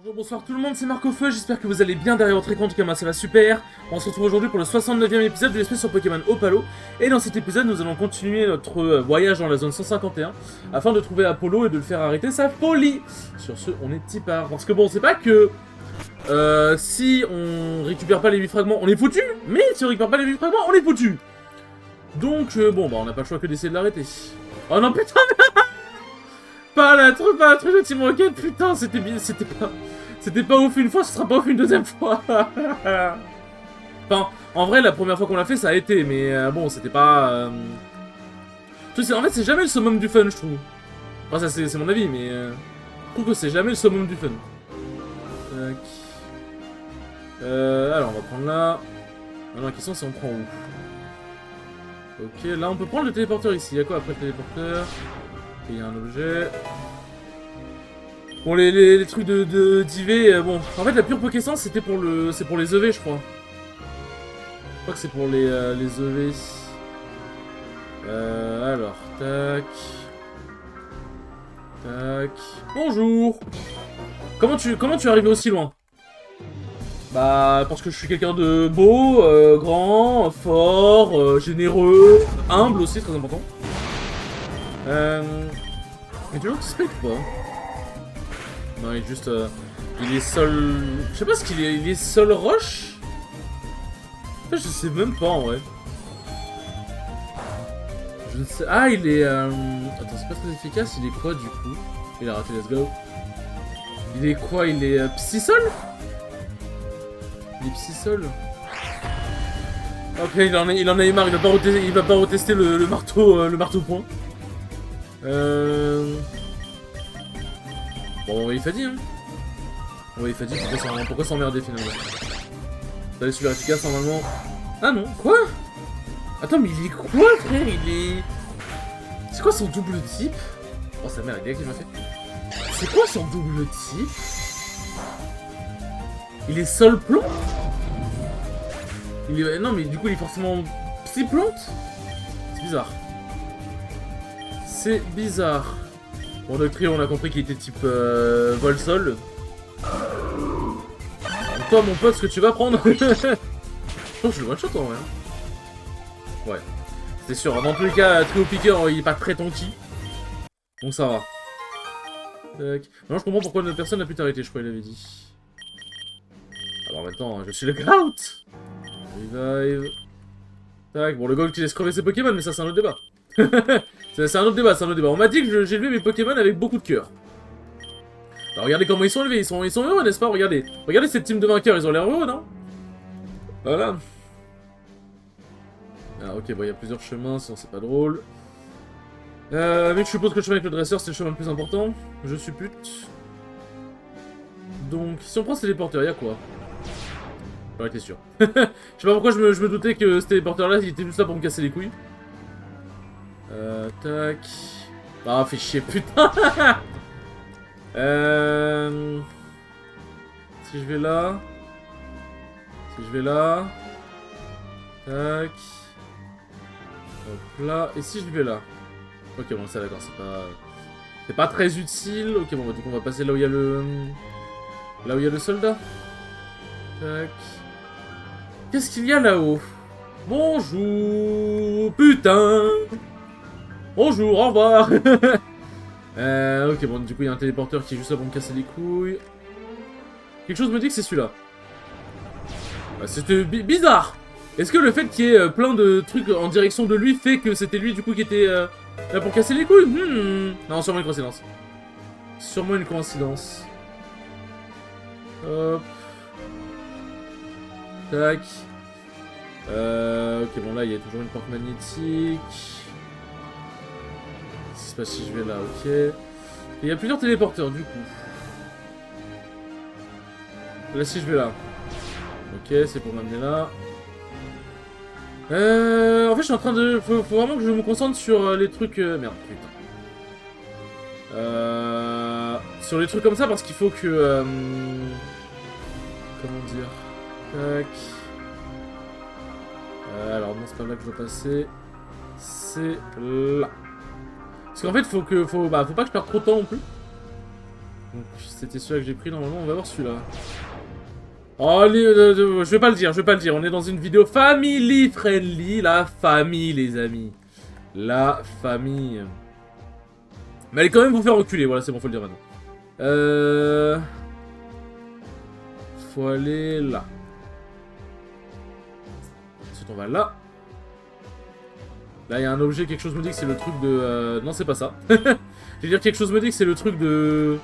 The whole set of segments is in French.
Bonjour, bonsoir tout le monde, c'est Marcofeu, j'espère que vous allez bien derrière votre écran, en tout cas moi ça va super. On se retrouve aujourd'hui pour le 69e épisode de l'espèce sur Pokémon Opalo. Et dans cet épisode, nous allons continuer notre voyage dans la zone 151 afin de trouver Apollo et de le faire arrêter sa folie. Sur ce, on est petit part. Parce que bon, c'est pas que si on récupère pas les 8 fragments, on est foutu. Mais si on récupère pas les 8 fragments, on est foutu. Donc bon, bah on n'a pas le choix que d'essayer de l'arrêter. Oh non, putain, pas la truc de Team Rocket, putain, c'était pas ouf une fois, ce sera pas ouf une deuxième fois. Enfin, en vrai, la première fois qu'on l'a fait, ça a été, mais bon, c'était pas... En fait, c'est jamais le summum du fun, je trouve. Enfin, ça, c'est mon avis, mais... Je trouve que c'est jamais le summum du fun. Tac. Alors, on va prendre là. Alors, la question, c'est on prend où? Ok, là, on peut prendre le téléporteur ici. Y'a quoi après le téléporteur? Ok, il y a un objet. Bon, les trucs d'IV, bon. En fait, la pure Pokéessence, c'est pour les EV, je crois. Je crois que c'est pour les EV. Alors, tac. Tac. Bonjour. Comment tu es arrivé aussi loin? Bah, parce que je suis quelqu'un de beau, grand, fort, généreux, humble aussi, très important. Mais tu vois qui se pète pas? Non, il est juste... il est sol... Je sais pas ce qu'il est... Il est sol roche? En fait, je sais même pas, en vrai. Je ne sais... Ah, il est... Attends, c'est pas très efficace. Il est quoi, du coup? Il a raté, let's go. Il est quoi? Il est... Psysol? Il est Psysol? Ok, il en a eu marre. Il va pas retester le marteau point. Bon, on va y Fadi, hein. On va y Fadi, pourquoi s'emmerder finalement? Ça allait super efficace normalement. Ah non, quoi? Attends, mais il est quoi, frère? Il est... C'est quoi son double type? Oh, sa mère, il est qui m'a fait. C'est quoi son double type? Il est sol plante? Il est... Non, mais du coup, il est forcément psy plante? C'est bizarre. C'est bizarre. Bon, notre trio, on a compris qu'il était type vol-sol. Toi, mon pote, ce que tu vas prendre. Je pense que je le one-shot en vrai. Ouais, c'est sûr. Dans tous les cas, trio piqueur, il est pas très tonky. Donc ça va. Tac. Maintenant, je comprends pourquoi notre personne n'a pu t'arrêter, je crois qu'il avait dit. Alors maintenant, je suis le Grout. Revive. Tac, bon, le Gold qui laisse crever ses Pokémon, mais ça, c'est un autre débat. C'est un autre débat, On m'a dit que j'ai élevé mes Pokémon avec beaucoup de cœur. Alors regardez comment ils sont élevés, ils sont heureux, n'est-ce pas? Regardez cette team de vainqueurs, ils ont l'air heureux, non? Voilà. Ah ok, bon, il y a plusieurs chemins, sinon c'est pas drôle. Mais je suppose que le chemin avec le dresseur, c'est le chemin le plus important. Je suppute. Donc, si on prend ce téléporteur, il y a quoi? J'aurais été sûr. Je sais pas pourquoi je me doutais que ce téléporteur-là, il était juste là pour me casser les couilles. Tac. Ah, fait chier, putain. Si je vais là. Tac. Hop là. Et si je vais là? Ok, bon, ça d'accord, c'est pas très utile. Ok, bon, bah, du coup, on va passer là où il y a le... Là où il y a le soldat. Tac. Qu'est-ce qu'il y a là-haut? Bonjour, putain. Bonjour, au revoir. Ok, bon, du coup, il y a un téléporteur qui est juste là pour me casser les couilles. Quelque chose me dit que c'est celui-là. Bah, c'était bizarre. Est-ce que le fait qu'il y ait plein de trucs en direction de lui fait que c'était lui, du coup, qui était là pour casser les couilles? Non, sûrement une coïncidence. Sûrement une coïncidence. Hop. Tac. Ok, bon, là, il y a toujours une porte magnétique. Qu'est-ce qui se passe si je vais là? Ok. Et il y a plusieurs téléporteurs, du coup. Là, si je vais là. Ok, c'est pour m'amener là. En fait, je suis en train de... Faut vraiment que je me concentre sur les trucs... Merde, putain. Sur les trucs comme ça, parce qu'il faut que... Comment dire? Tac. Alors, non, c'est pas là que je dois passer. C'est là. Parce qu'en fait, faut pas que je perde trop de temps non plus. Donc c'était celui-là que j'ai pris normalement, on va voir celui-là. Oh, je vais pas le dire, on est dans une vidéo family friendly, la famille les amis. La famille. Mais elle est quand même vous faire reculer, voilà c'est bon, faut le dire maintenant. Faut aller là. Ensuite on va là. Là il y a un objet, quelque chose me dit que c'est le truc de... Non c'est pas ça. Je vais dire quelque chose me dit que c'est le truc de...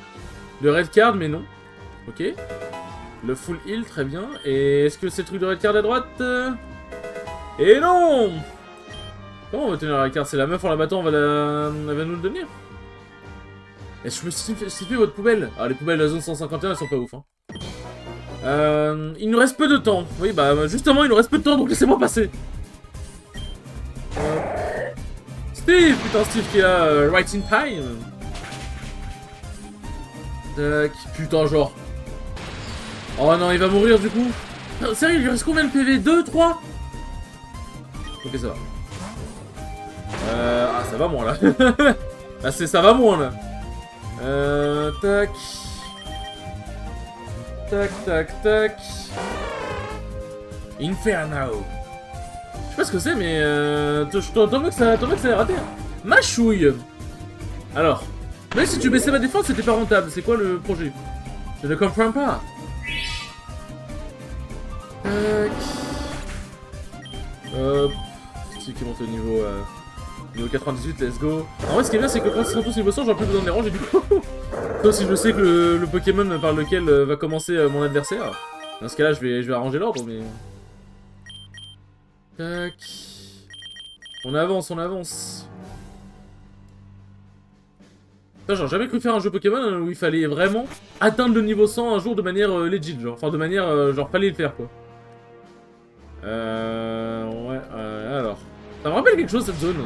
De red card mais non. Ok. Le full heal, très bien. Et est-ce que c'est le truc de red card à droite? Et non! Comment on va tenir la red card? C'est la meuf en la battant, elle va nous le donner. Est-ce que je me suis fait votre poubelle? Ah les poubelles de la zone 151 elles sont pas ouf hein. Il nous reste peu de temps. Oui bah justement il nous reste peu de temps donc laissez-moi passer. Steve, putain Steve qui est là, right in time. Tac, putain genre. Oh non il va mourir du coup. Non, sérieux il lui reste combien de PV? 2, 3? Ok ça va. Ah ça va moins là. Ah ça va moins là. Tac. Tac. Inferno. Je sais pas ce que c'est, mais tant mieux que ça ait raté. Hein. Ma chouille. Alors, même si tu baissais ma défense, c'était pas rentable. C'est quoi le projet? Je ne comprends pas. Tac. Hop. C'est qui monte au niveau 98, let's go. En vrai, ce qui est bien, c'est que quand ils sont tous niveau 100, j'aurai plus besoin de les ranger du coup. Sauf si je sais que le Pokémon par lequel va commencer mon adversaire. Dans ce cas-là, je vais arranger l'ordre, mais... Tac. On avance. Genre, jamais cru faire un jeu Pokémon où il fallait vraiment atteindre le niveau 100 un jour de manière legit, genre. Enfin, de manière, genre, fallait le faire, quoi. Ouais, alors... Ça me rappelle quelque chose, cette zone.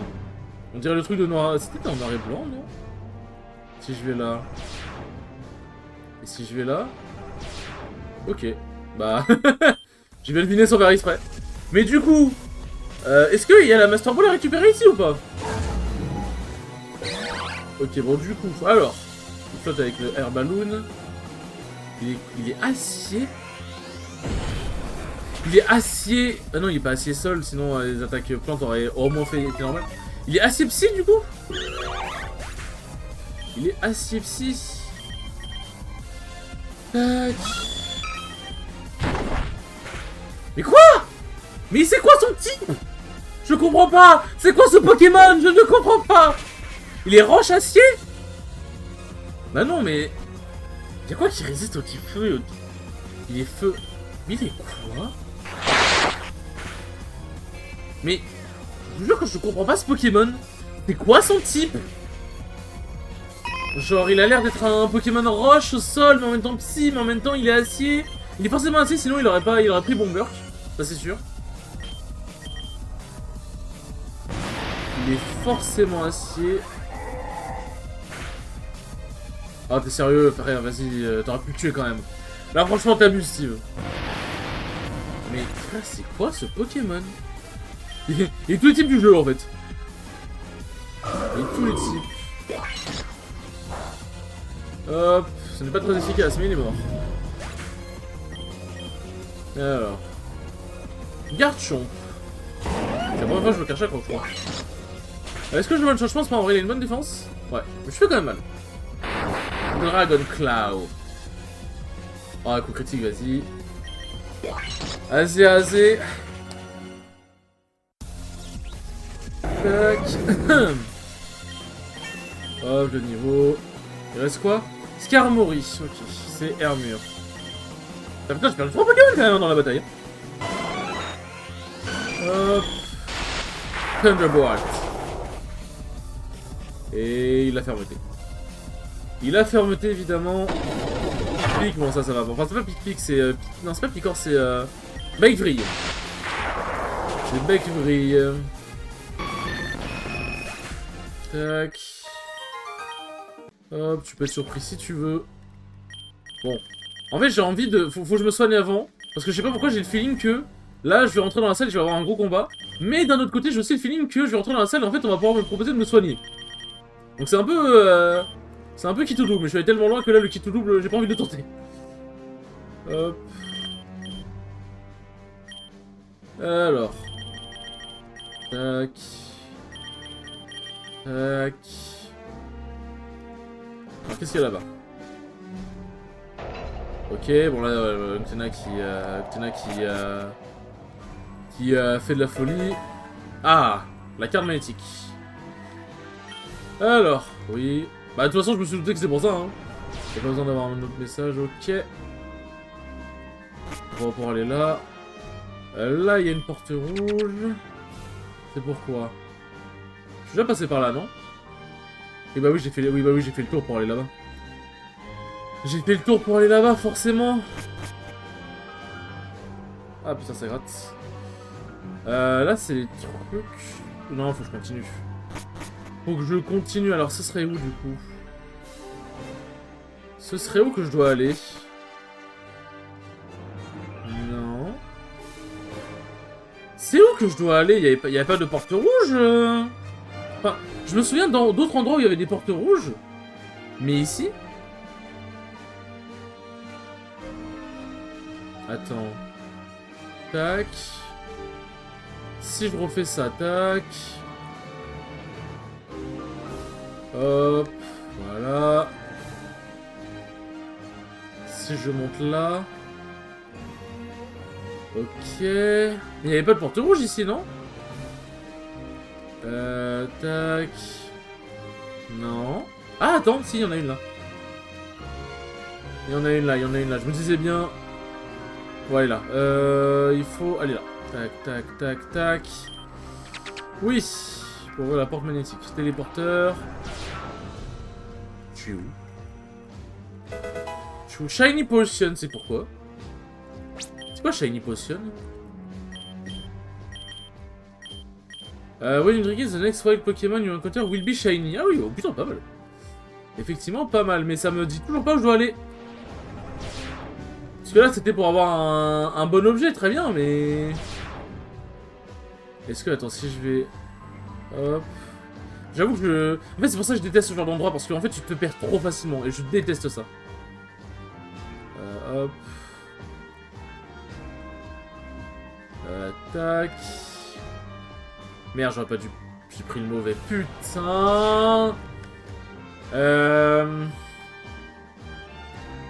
On dirait le truc de noir... C'était en noir et blanc, non? Si je vais là... Et si je vais là... Ok. Bah... J'ai bien deviné sans faire exprès. Mais du coup... est-ce qu'il y a la Master Ball à récupérer ici ou pas? Ok, bon du coup... Alors... Il flotte avec le Air Balloon. Il est acier. Il est acier... Ah non, il est pas acier sol, sinon les attaques plantes auraient au moins fait été normal. Il est acier psy du coup? Il est acier psy. Tac. Mais quoi? Mais c'est quoi son type? Je comprends pas. C'est quoi ce Pokémon? Je ne comprends pas. Il est roche acier? Bah non mais... Y'a quoi qui résiste au type feu? Il est feu. Mais il est quoi? Mais... Je vous jure que je comprends pas ce Pokémon. C'est quoi son type? Genre il a l'air d'être un Pokémon roche au sol, mais en même temps psy, mais en même temps il est acier. Il est forcément acier, sinon il aurait pris Bomberk. Ça c'est sûr. Il est forcément acier. Ah t'es sérieux frère, vas-y, t'aurais pu le tuer quand même. Là franchement t'abuses Steve. Mais frère c'est quoi ce Pokémon? Il est tous les types du jeu en fait. Il est tous les types. Hop, ce n'est pas très efficace mais il est mort. Alors. Garchomp. C'est la première fois que je le cache à je crois. Est-ce que je one shot? Je pense pas en vrai il a une bonne défense. Ouais, mais je fais quand même mal. Dragon Claw. Oh, un coup critique, vas-y. Vas-y. Tac. Hop, le niveau. Il reste quoi? Skarmory. Ok, c'est Hermure. Ah, putain, j'ai perdu 3 Pokémon quand même dans la bataille. Hop. Thunderbolt. Et il a fermeté. Il a fermeté évidemment. Pic, bon ça va. Enfin c'est pas pic, c'est... Non c'est pas picor, c'est... Bec-vrille. C'est bec-vrille. Tac. Hop, tu peux être surpris si tu veux. Bon. En fait j'ai envie de... Faut que je me soigne avant. Parce que je sais pas pourquoi j'ai le feeling que... Là je vais rentrer dans la salle et je vais avoir un gros combat. Mais d'un autre côté j'ai aussi le feeling que je vais rentrer dans la salle et en fait on va pouvoir me proposer de me soigner. Donc c'est un peu... C'est un peu quitte double, mais je suis allé tellement loin que là, le quitte double, j'ai pas envie de le tenter. Hop. Alors. Tac. Tac. Alors, qu'est-ce qu'il y a là-bas? Ok, bon là, Xena qui fait de la folie. Ah, la carte magnétique. Alors, oui. Bah, de toute façon, je me suis douté que c'est pour ça, hein. J'ai pas besoin d'avoir un autre message, ok. On va pouvoir aller là. Là, il y a une porte rouge. C'est pourquoi? Je suis déjà passé par là, non? Et bah oui, j'ai fait le tour pour aller là-bas. J'ai fait le tour pour aller là-bas, forcément. Ah putain, ça gratte. Là, c'est les trucs... Non, faut que je continue. Faut que je continue. Alors, ce serait où, du coup? Ce serait où que je dois aller? Non. C'est où que je dois aller? Il y avait pas de porte rouge Enfin, je me souviens dans d'autres endroits où il y avait des portes rouges. Mais ici... Attends. Tac. Si je refais ça, tac. Hop. Voilà. Si je monte là. Ok. Il n'y avait pas de porte rouge ici, non? Tac. Non. Ah, attends, si, il y en a une là. Il y en a une là, il y en a une là. Je me disais bien... Ouais, là. Il faut aller là. Tac, tac, tac, tac. Oui. Pour ouvrir la porte magnétique. Téléporteur. Tu es où? Je suis où? Shiny Potion, c'est pourquoi? C'est quoi Shiny Potion? When you drink it, the next wild Pokémon you encounter will be shiny. Ah oui, oh putain, pas mal. Effectivement, pas mal, mais ça me dit toujours pas où je dois aller. Parce que là, c'était pour avoir un bon objet, très bien, mais... Est-ce que, attends, si je vais... Hop... J'avoue que je... En fait, c'est pour ça que je déteste ce genre d'endroit, parce qu'en fait, tu te perds trop facilement, et je déteste ça. Hop... Tac... Merde, j'aurais pas dû... J'ai pris le mauvais. Putain... En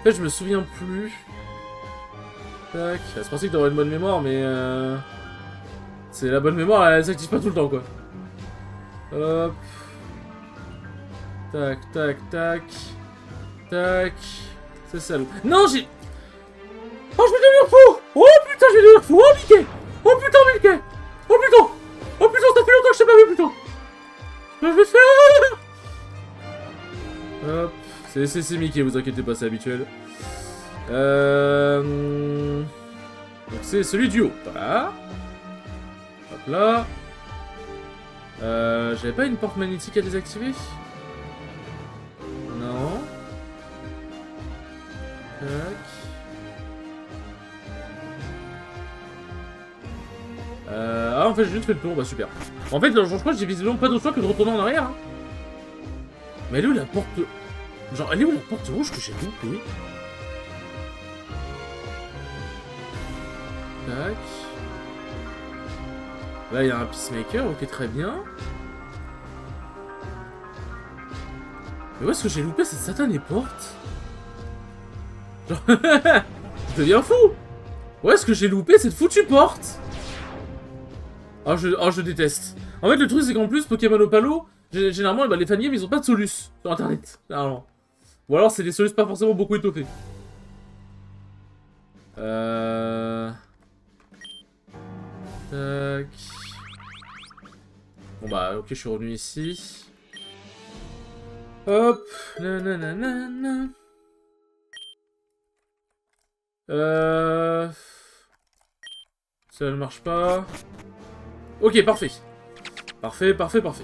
fait, je me souviens plus... Tac, c'est pratique d'avoir une bonne mémoire, mais c'est la bonne mémoire, elle s'active pas tout le temps, quoi. Hop. Tac, tac, tac. Tac. C'est ça, non, j'ai... Oh, je vais devenir fou. Oh, putain, je vais devenir fou. Oh, Mickey. Oh, putain, Mickey. Oh, putain. Oh, putain, ça fait longtemps que je t'ai pas vu, putain. Je vais faire... Hop. C'est Mickey, vous inquiétez pas, c'est habituel. Donc c'est celui du haut. Voilà. Hop là. J'avais pas une porte magnétique à désactiver? Non. Tac. Ah, en fait, j'ai juste fait le tour. Bah, super. En fait, je crois que j'ai visiblement pas d'autre choix que de retourner en arrière. Hein. Mais elle est où la porte... Genre, elle est où la porte rouge que j'ai loupée? Tac. Là, il y a un peacemaker, ok, très bien. Mais où est-ce que j'ai loupé cette satanée porte? Genre, je deviens fou. Où est-ce que j'ai loupé cette foutue porte? Oh, je déteste. En fait, le truc, c'est qu'en plus, Pokémon Opalo, généralement, bah, les fangames, ils ont pas de solus sur internet, généralement. Ou alors, c'est des solus pas forcément beaucoup étoffés. Tac. Bon bah ok, je suis revenu ici. Hop. Nananana. Ça ne marche pas. Ok, parfait. Parfait, parfait, parfait.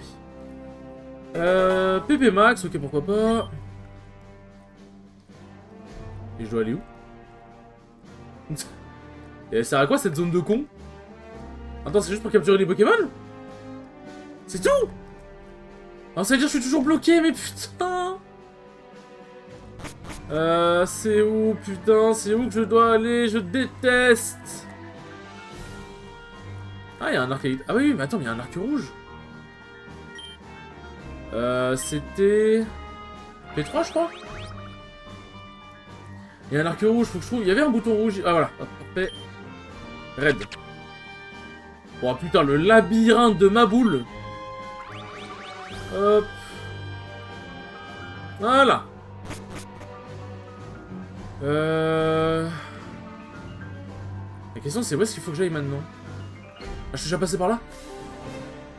PP Max, ok, pourquoi pas. Et je dois aller où? Et elle sert à quoi cette zone de con? Attends, c'est juste pour capturer les Pokémon? C'est tout? Ah, ça veut dire que je suis toujours bloqué, mais putain! C'est où, putain? C'est où que je dois aller? Je déteste! Ah, il y a un arc... Ah oui, mais attends, mais il y a un arc rouge. C'était... P3, je crois? Il y a un arc rouge, faut que je trouve... Il y avait un bouton rouge... Ah, voilà. Hop, parfait. Red. Oh, putain, le labyrinthe de ma boule. Hop. Voilà. La question, c'est où est-ce qu'il faut que j'aille maintenant? Ah, je suis déjà passé par là?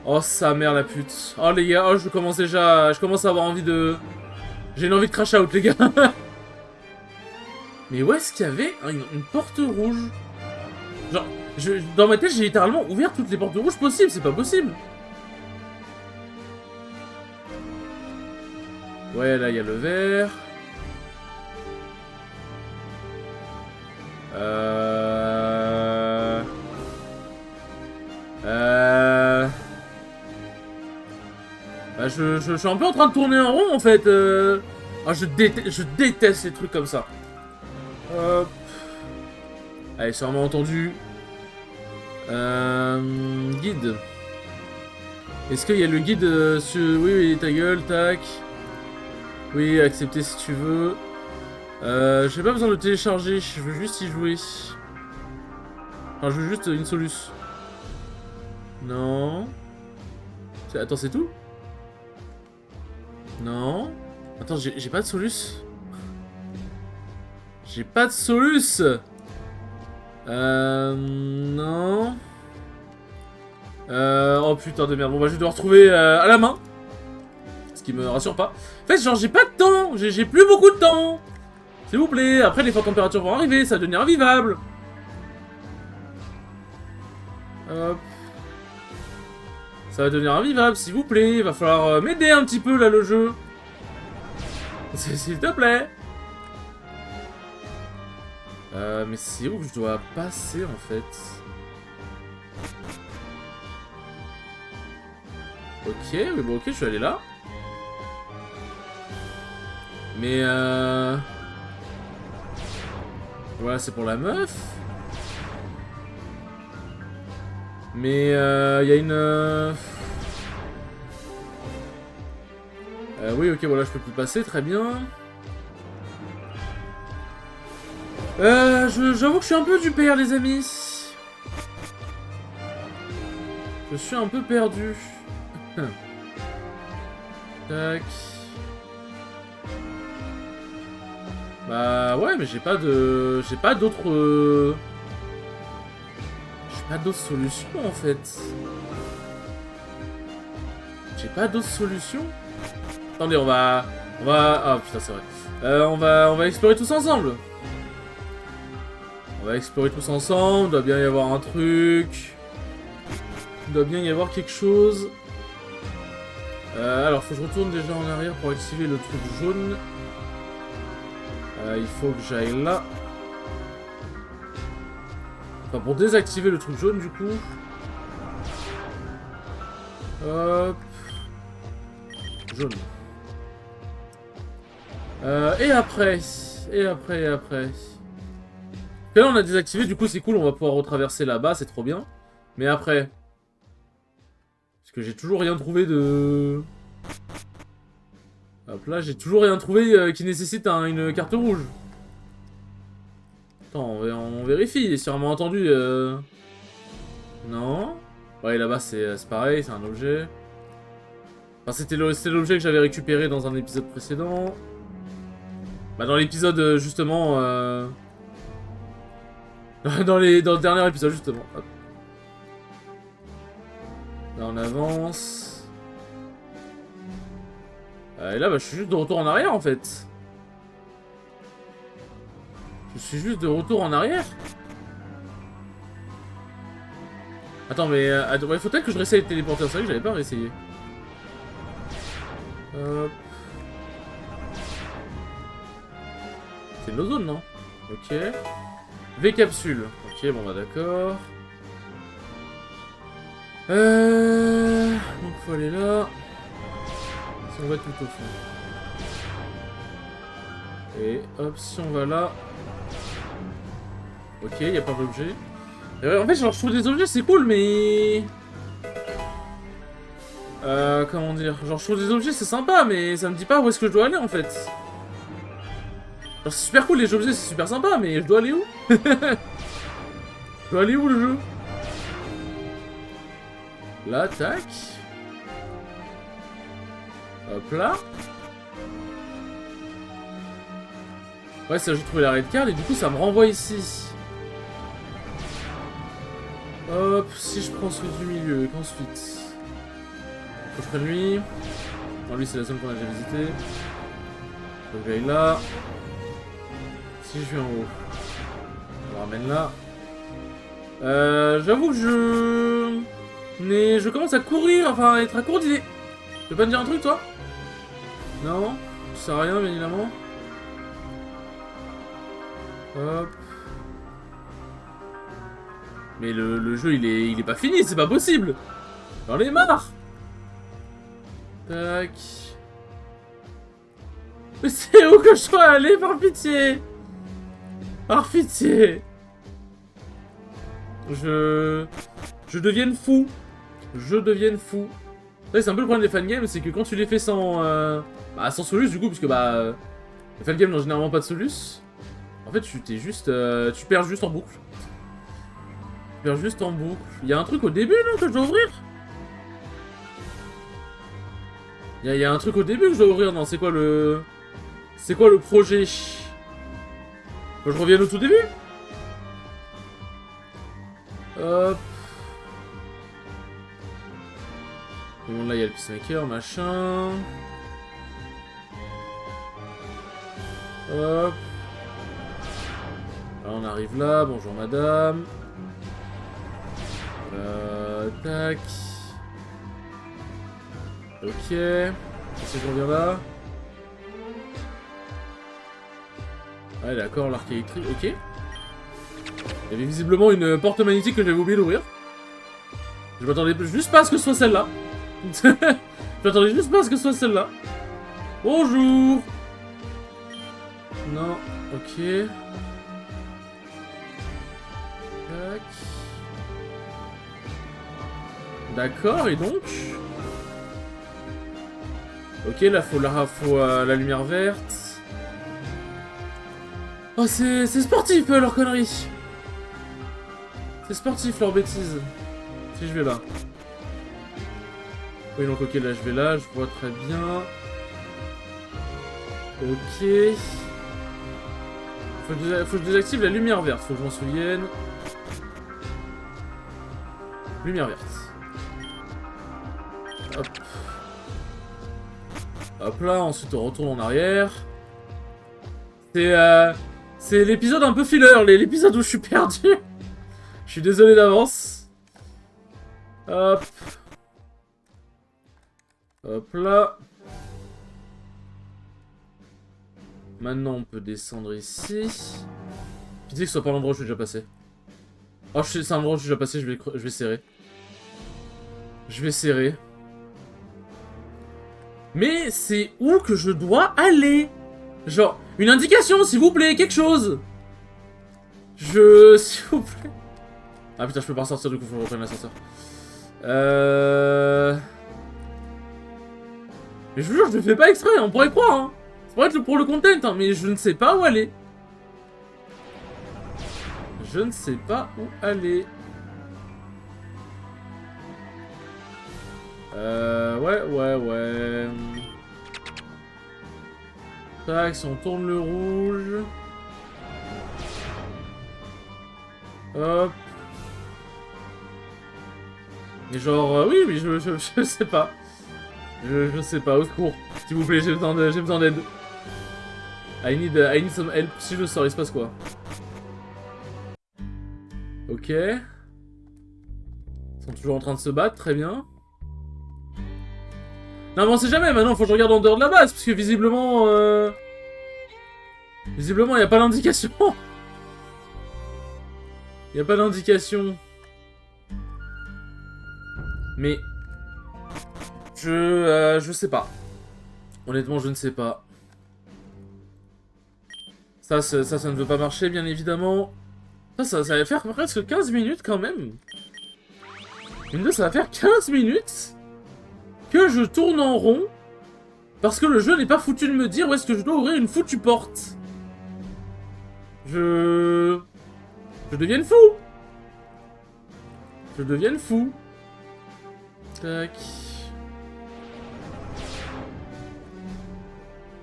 Oh, sa mère, la pute. Oh, les gars, oh, je commence déjà... Je commence à avoir envie de... J'ai une envie de crash out, les gars. Mais où est-ce qu'il y avait une porte rouge? Genre, dans ma tête, j'ai littéralement ouvert toutes les portes rouges possibles. C'est pas possible. Ouais, là, il y a le vert. Bah, je suis un peu en train de tourner en rond, en fait. Ah, je déteste les trucs comme ça. Allez, sûrement entendu. Guide. Est-ce qu'il y a le guide sur... Oui, oui, ta gueule, tac. Oui, accepter si tu veux. J'ai pas besoin de le télécharger, je veux juste y jouer. Enfin, je veux juste une soluce. Non. Attends, c'est tout? Non. Attends, j'ai pas de soluce. J'ai pas de soluce. Non. Oh putain de merde. Bon bah je vais devoir retrouver à la main. Ce qui me rassure pas. En fait, genre j'ai pas de temps. J'ai plus beaucoup de temps. S'il vous plaît. Après les fortes températures vont arriver. Ça va devenir invivable. Hop. Ça va devenir invivable, s'il vous plaît. Il va falloir m'aider un petit peu là le jeu. S'il te plaît. Mais c'est où que je dois passer en fait? Ok, oui, bon, ok, je suis allé là. Mais voilà, c'est pour la meuf. Mais il y a une... oui, ok, voilà, je peux plus passer, très bien. J'avoue que je suis un peu du père, les amis. Je suis un peu perdu. Tac. Bah ouais, mais j'ai pas de... J'ai pas d'autres... J'ai pas d'autres solutions, en fait. J'ai pas d'autres solutions. Attendez, on va... Ah putain, c'est vrai. On va explorer tous ensemble. On va explorer tous ensemble. Il doit bien y avoir un truc. Il doit bien y avoir quelque chose. Alors, faut que je retourne déjà en arrière pour activer le truc jaune. Il faut que j'aille là. Enfin, pour désactiver le truc jaune, du coup. Hop. Jaune. Et après. Et après. Là, on a désactivé, du coup, c'est cool, on va pouvoir retraverser là-bas, c'est trop bien. Mais après... Parce que j'ai toujours rien trouvé de... Hop là, j'ai toujours rien trouvé qui nécessite une carte rouge. Attends, on vérifie, sûrement entendu. Non. Ouais, là-bas, c'est pareil, c'est un objet. Enfin, c'était l'objet que j'avais récupéré dans un épisode précédent. Bah, dans l'épisode, justement... dans le dernier épisode, justement. Hop. Là, on avance. Et là, bah, je suis juste de retour en arrière, en fait. Je suis juste de retour en arrière. Attends, mais... ouais, faut peut-être que je réessaye de téléporter. C'est vrai que j'avais pas réessayé. Hop. C'est une ozone, non? Ok. V-capsule. Ok, bon, bah d'accord. Donc, faut aller là. Si on va tout au fond. Et hop, si on va là... Ok, il n'y a pas d'objet. En fait, genre, je trouve des objets, c'est cool, mais... comment dire? Genre, je trouve des objets, c'est sympa, mais ça me dit pas où est-ce que je dois aller, en fait. Genre, c'est super cool, les objets, c'est super sympa, mais je dois aller où? Je dois aller où, le jeu? Là, tac. Hop là. Ouais, ça, j'ai trouvé la red card, et du coup, ça me renvoie ici. Hop, si je prends celui du milieu, qu'ensuite? Faut que je prenne lui. Non, lui, c'est la zone qu'on a déjà visitée. Faut que j'aille là. Si je vais en haut, je le ramène là. J'avoue que je commence à courir, enfin à être à court d'idées. Tu veux pas me dire un truc, toi? Non, ça sert à rien, bien évidemment. Hop. Mais le jeu, il est pas fini, c'est pas possible. J'en ai marre. Tac. Mais c'est où que je dois aller, par pitié? Par pitié. Je devienne fou. Je devienne fou. C'est un peu le problème des fangames, c'est que quand tu les fais sans solus, du coup, parce que les fangames n'ont généralement pas de solus. En fait, tu perds juste en boucle. Tu perds juste en boucle. Il y a un truc au début, non, que je dois ouvrir? Il y a un truc au début que je dois ouvrir, non? C'est quoi le projet? Faut que je revienne au tout début? Hop. Bon, là, il y a le peacemaker, machin. Hop. Là, on arrive là. Bonjour, madame. Tac. Ok. Est-ce que je reviens là? Ouais, d'accord, l'arc électrique. Ok. Il y avait visiblement une porte magnétique que j'avais oublié d'ouvrir. Je m'attendais juste pas à ce que ce soit celle-là. Je m'attendais juste pas à ce que ce soit celle-là. Bonjour. Non, ok. Tac. D'accord, et donc? Ok, là faut la lumière verte. Oh, c'est sportif leur connerie. C'est sportif leur bêtise. Si je vais là. Oui, donc ok, là je vais là, je vois très bien. Ok. Faut que je désactive la lumière verte, faut que je m'en souvienne. Lumière verte. Hop. Hop là, ensuite on retourne en arrière. C'est l'épisode un peu filler, l'épisode où je suis perdu. Je suis désolé d'avance. Hop. Hop là. Maintenant on peut descendre ici. Pitié que ce soit pas l'endroit où je suis déjà passé. Oh, c'est un endroit où je suis déjà passé, je vais serrer. Je vais serrer. Mais c'est où que je dois aller? Genre, une indication, s'il vous plaît, quelque chose. S'il vous plaît. Ah putain, je peux pas ressortir, du coup, faut que je reprenne l'ascenseur. Mais je vous jure, je le fais pas exprès, on pourrait croire, hein. Ça pourrait être pour le content, hein, mais je ne sais pas où aller. Je ne sais pas où aller. Ouais. Tac, si on tourne le rouge. Hop. Et genre, oui, mais je sais pas. Je sais pas, au secours. S'il vous plaît, j'ai besoin d'aide. I need some help. Si je sors, il se passe quoi? Ok. Ils sont toujours en train de se battre, très bien. Non mais on sait jamais, maintenant faut que je regarde en dehors de la base, parce que visiblement... Visiblement, il n'y a pas d'indication. Il n'y a pas d'indication. Mais... Je sais pas. Honnêtement, je ne sais pas. Ça ne veut pas marcher, bien évidemment. Ça va faire presque 15 minutes, quand même. Ça va faire 15 minutes que je tourne en rond parce que le jeu n'est pas foutu de me dire où est-ce que je dois ouvrir une foutue porte. Je deviens fou. Je deviens fou. Tac.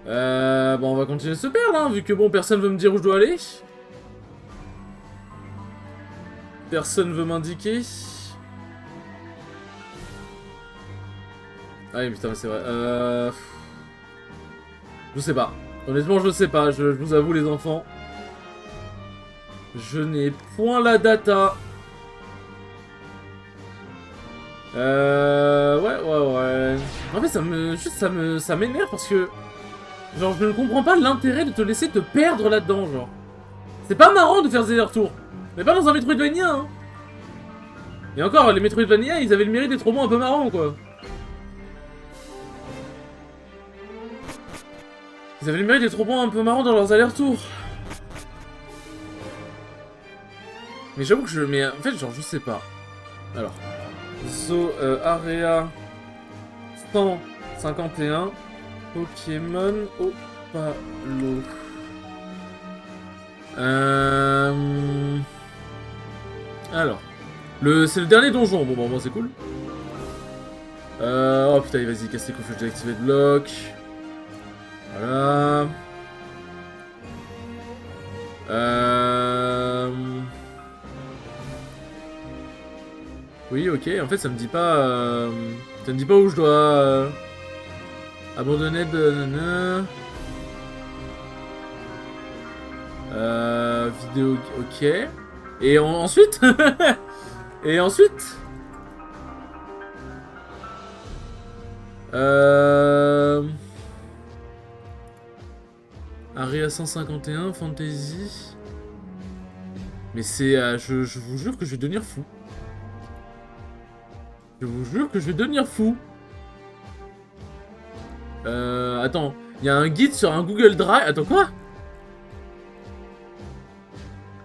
Bon, on va continuer de se perdre, hein, vu que bon, personne veut me dire où je dois aller. Personne veut m'indiquer. Ah oui, putain, c'est vrai. Je sais pas. Honnêtement, je sais pas. Je vous avoue, les enfants. Je n'ai point la data. Ouais. En fait, ça m'énerve parce que... Genre, je ne comprends pas l'intérêt de te laisser te perdre là-dedans, genre. C'est pas marrant de faire des allers-retours. Mais pas dans un Metroidvania, hein. Et encore, les Metroidvania, ils avaient le mérite d'être au moins un peu marrants, quoi. Ils avaient le mérite d'être au moins un peu marrants dans leurs allers-retours. Mais j'avoue que mais en fait, genre, je sais pas. Alors. Area 151. Pokémon Opalo. Alors. C'est le dernier donjon. Bon, c'est cool. Oh putain, vas-y, casse les couilles, faut que j'ai activé le bloc. Voilà. Oui, ok, en fait ça me dit pas... Ça me dit pas où je dois... abandonner de... vidéo... Ok. Et ensuite Et ensuite Area 151, Fantasy... Mais c'est... je vous jure que je vais devenir fou. Je vous jure que je vais devenir fou. Attends, il y a un guide sur un Google Drive. Attends, quoi?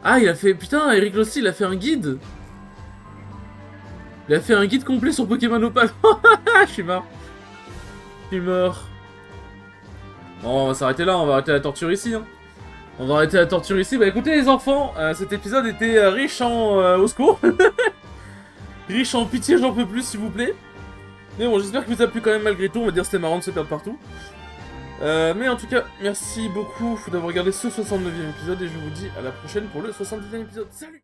Ah, il a fait... Putain, Eric Losty, il a fait un guide. Il a fait un guide complet sur Pokémon Opal. Je suis mort. Je suis mort. Bon, on va s'arrêter là, on va arrêter la torture ici. Hein. On va arrêter la torture ici. Bah écoutez les enfants, cet épisode était riche en... au secours. Riche en pitié, j'en peux plus, s'il vous plaît. Mais bon, j'espère que vous a plu quand même malgré tout. On va dire que c'était marrant de se perdre partout. Mais en tout cas, merci beaucoup d'avoir regardé ce 69e épisode. Et je vous dis à la prochaine pour le 70e épisode. Salut!